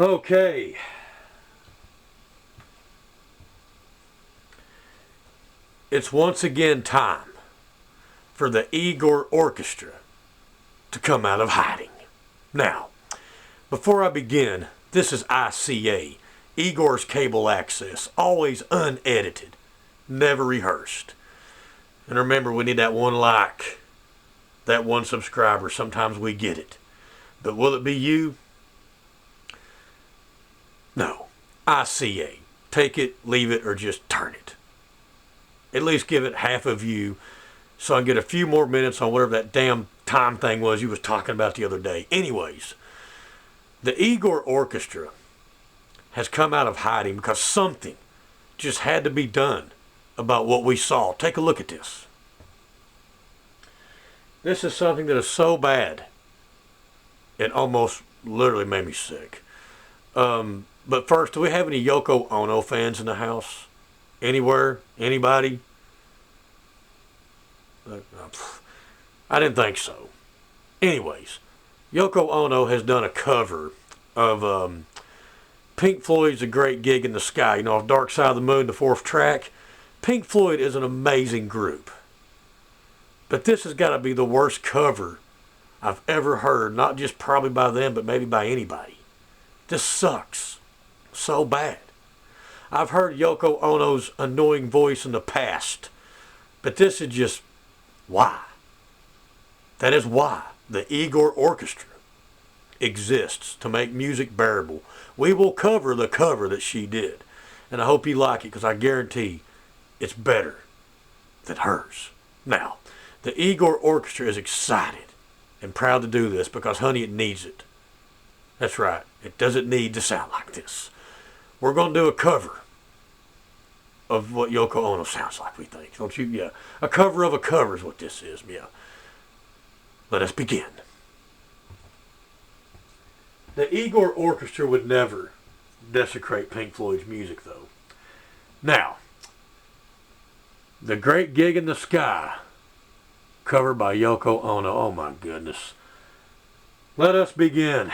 Okay. It's once again time for the Igor Orchestra to come out of hiding. Now, before I begin, this is ICA, Igor's Cable Access, always unedited, never rehearsed. And remember, we need that one like, that one subscriber. Sometimes we get it. But will it be you? No. ICA. Take it, leave it, or just turn it. At least give it half a view so I can get a few more minutes on whatever that damn time thing was you was talking about the other day. Anyways, the Igor Orchestra has come out of hiding because something just had to be done about what we saw. Take a look at this. This is something that is so bad it almost literally made me sick. But first, do we have any Yoko Ono fans in the house? Anywhere? Anybody? I didn't think so. Anyways, Yoko Ono has done a cover of Pink Floyd's A Great Gig in the Sky. You know, Dark Side of the Moon, the fourth track. Pink Floyd is an amazing group. But this has got to be the worst cover I've ever heard. Not just probably by them, but maybe by anybody. This sucks so bad. I've heard Yoko Ono's annoying voice in the past, but this is just why. That is why the Igor Orchestra exists, to make music bearable. We will cover the cover that she did, and I hope you like it because I guarantee it's better than hers. Now, the Igor Orchestra is excited and proud to do this because, honey, it needs it. That's right. It doesn't need to sound like this. We're going to do a cover of what Yoko Ono sounds like, we think. Don't you? Yeah. A cover of a cover is what this is. Yeah. Let us begin. The Igor Orchestra would never desecrate Pink Floyd's music, though. Now, The Great Gig in the Sky, covered by Yoko Ono. Oh my goodness. Let us begin.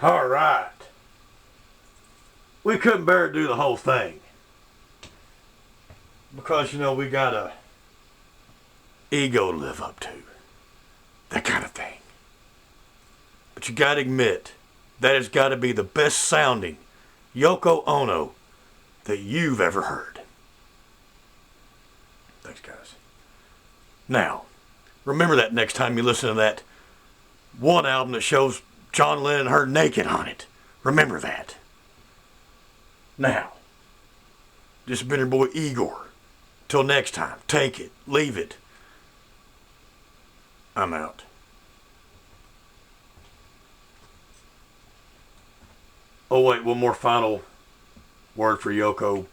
All right. We couldn't bear to do the whole thing. Because, you know, we got a ego to live up to. That kind of thing. But you got to admit, that has got to be the best sounding Yoko Ono that you've ever heard. Thanks, guys. Now, remember that next time you listen to that one album that shows John Lennon and her naked on it. Remember that. Now, this has been your boy Igor. Till next time, take it, leave it. I'm out. Oh wait, one more final word for Yoko.